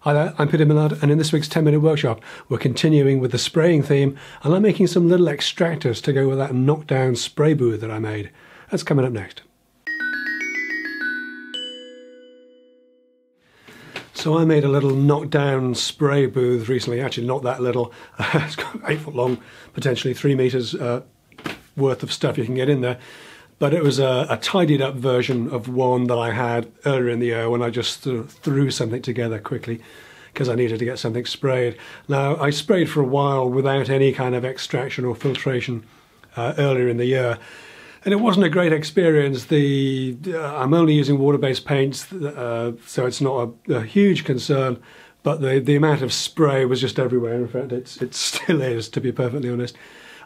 Hi there, I'm Peter Millard, and in this week's 10-minute workshop, we're continuing with the spraying theme, and I'm making some little extractors to go with that knockdown spray booth that I made. That's coming up next. So I made a little knockdown spray booth recently, actually not that little. It's got 8 foot long, potentially 3 meters worth of stuff you can get in there. But it was a tidied up version of one that I had earlier in the year when I just threw something together quickly because I needed to get something sprayed. Now, I sprayed for a while without any kind of extraction or filtration earlier in the year. And it wasn't a great experience. I'm only using water-based paints, so it's not a huge concern. But the amount of spray was just everywhere. In fact, it still is, to be perfectly honest.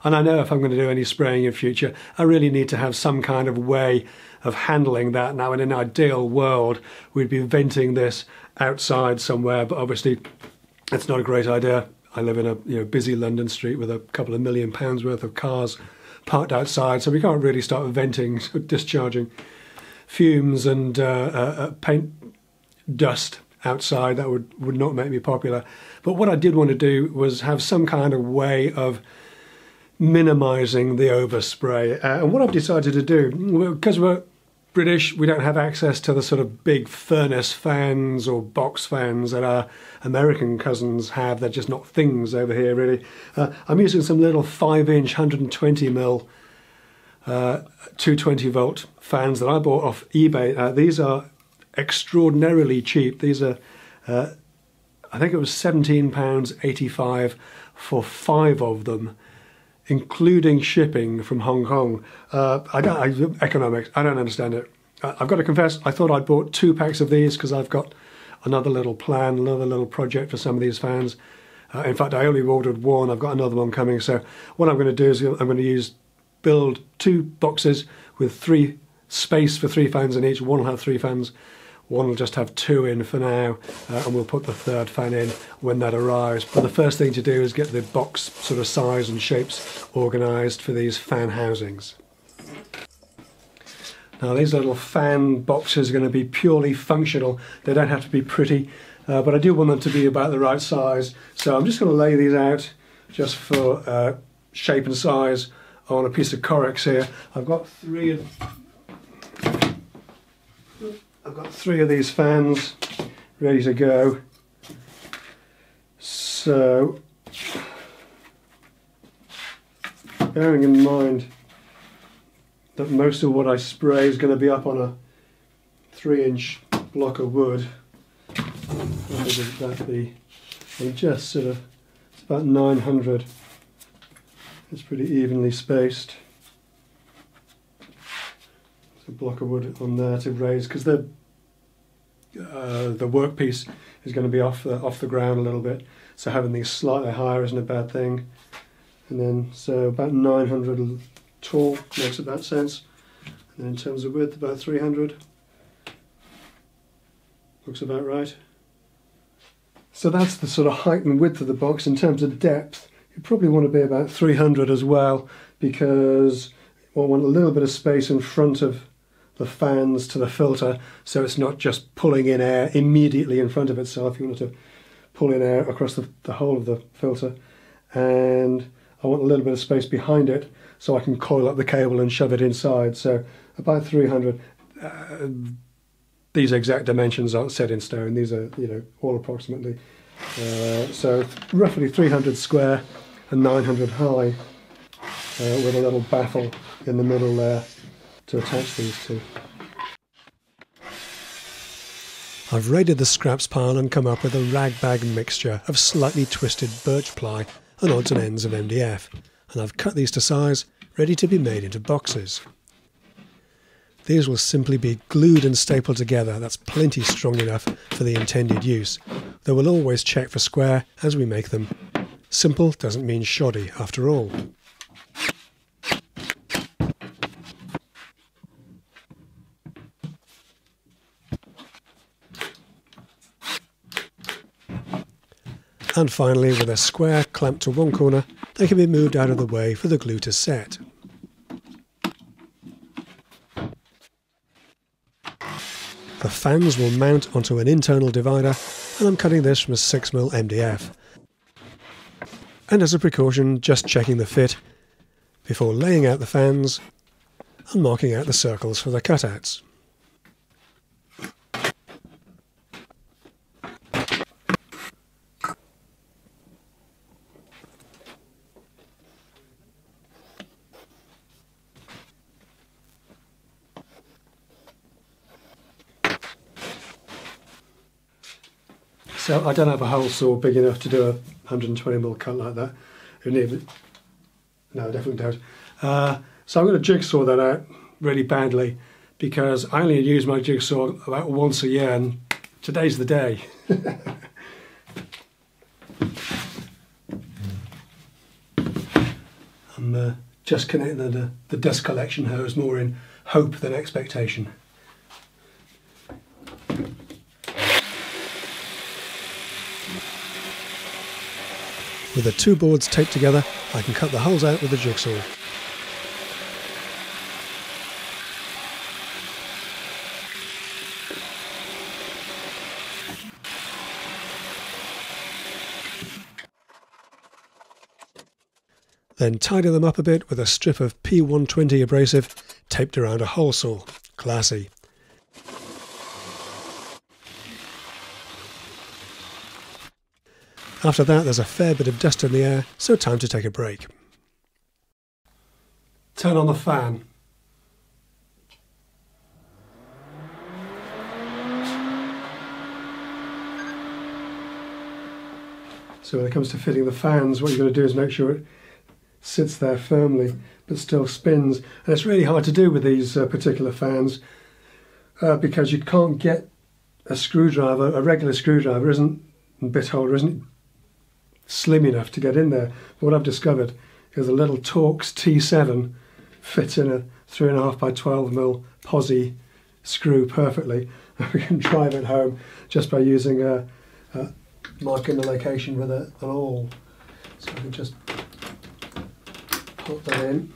And I know if I'm going to do any spraying in future, I really need to have some kind of way of handling that. Now, in an ideal world, we'd be venting this outside somewhere, but obviously it's not a great idea. I live in a busy London street with a couple of £1 million worth of cars parked outside, so we can't really start venting, discharging fumes and paint dust outside. That would not make me popular. But what I did want to do was have some kind of way of minimising the overspray. And what I've decided to do, because we're British, we don't have access to the sort of big furnace fans or box fans that our American cousins have. They're just not things over here, really. I'm using some little 5-inch 120mm 220 volt fans that I bought off eBay. These are extraordinarily cheap. These are, I think it was £17.85 for 5 of them, including shipping from Hong Kong. Economics, I don't understand it. I've got to confess, I thought I'd bought 2 packs of these because I've got another little plan, another little project for some of these fans. In fact, I only ordered 1. I've got another one coming. So what I'm going to do is I'm going to build 2 boxes with space for 3 fans in each. One will have 3 fans. One will just have 2 in for now, and we'll put the 3rd fan in when that arrives. But the first thing to do is get the box sort of size and shapes organised for these fan housings. Now, these little fan boxes are going to be purely functional. They don't have to be pretty, but I do want them to be about the right size. So I'm just going to lay these out just for shape and size on a piece of Corex here. I've got 3 of these fans ready to go. So, bearing in mind that most of what I spray is going to be up on a 3-inch block of wood, what would that be? And just sort of, it's about 900. It's pretty evenly spaced. A block of wood on there to raise, because the workpiece is going to be off the ground a little bit, so having these slightly higher isn't a bad thing. And then so about 900 tall makes about sense, and then in terms of width about 300 looks about right. So that's the sort of height and width of the box. In terms of depth, you probably want to be about 300 as well, because we want a little bit of space in front of the fans to the filter, so it's not just pulling in air immediately in front of itself. You want it to pull in air across the whole of the filter, and I want a little bit of space behind it so I can coil up the cable and shove it inside. So about 300. These exact dimensions aren't set in stone. These are, all approximately. So roughly 300 square and 900 high, with a little baffle in the middle there to attach these to. I've raided the scraps pile and come up with a ragbag mixture of slightly twisted birch ply and odds and ends of MDF, and I've cut these to size, ready to be made into boxes. These will simply be glued and stapled together. That's plenty strong enough for the intended use, though we'll always check for square as we make them. Simple doesn't mean shoddy after all. And finally, with a square clamped to one corner, they can be moved out of the way for the glue to set. The fans will mount onto an internal divider and I'm cutting this from a 6mm MDF. And as a precaution, just checking the fit before laying out the fans and marking out the circles for the cutouts. So I don't have a hole saw big enough to do a 120mm cut like that. No, I definitely don't. So I'm going to jigsaw that out really badly, because I only use my jigsaw about once a year, and today's the day. I'm just connecting the dust collection hose more in hope than expectation. With the two boards taped together, I can cut the holes out with the jigsaw. Then tidy them up a bit with a strip of P120 abrasive taped around a hole saw. Classy. After that, there's a fair bit of dust in the air, so time to take a break. Turn on the fan. So when it comes to fitting the fans, what you've got to do is make sure it sits there firmly but still spins. And it's really hard to do with these particular fans because you can't get a screwdriver, a regular screwdriver isn't, and bit holder isn't slim enough to get in there. What I've discovered is a little Torx T7 fits in a 3.5 by 12mm posi screw perfectly. We can drive it home just by using marking the location with an awl. So I can just put that in,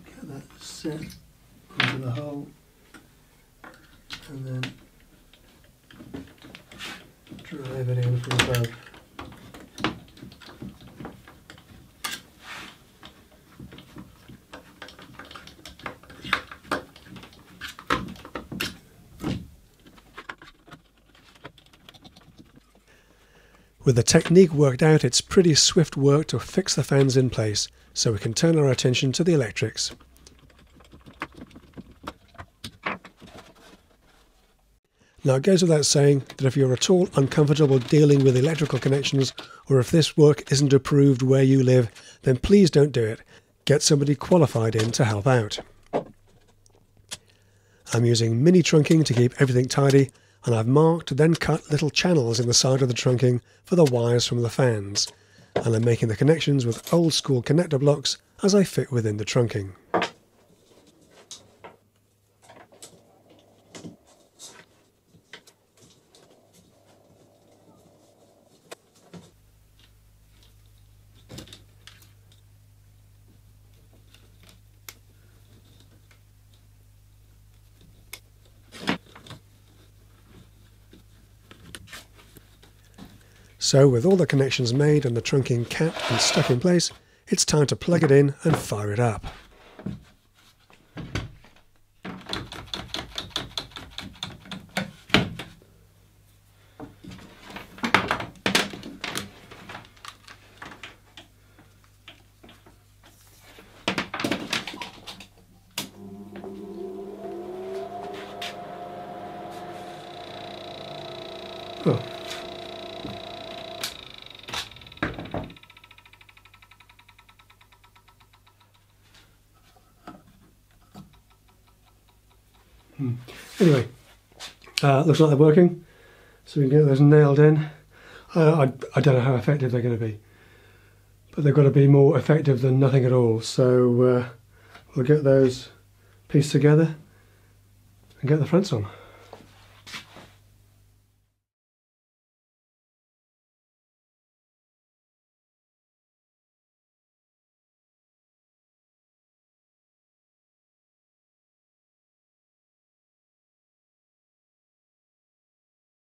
get that set into the hole, and then drive it in from above. With the technique worked out, it's pretty swift work to fix the fans in place, so we can turn our attention to the electrics. Now it goes without saying that if you're at all uncomfortable dealing with electrical connections, or if this work isn't approved where you live, then please don't do it. Get somebody qualified in to help out. I'm using mini trunking to keep everything tidy, and I've marked then cut little channels in the side of the trunking for the wires from the fans, and I'm making the connections with old school connector blocks as I fit within the trunking. So with all the connections made and the trunking capped and stuck in place, it's time to plug it in and fire it up. Oh. Anyway, looks like they're working, so we can get those nailed in. I don't know how effective they're going to be, but they've got to be more effective than nothing at all. So we'll get those pieced together and get the fronts on.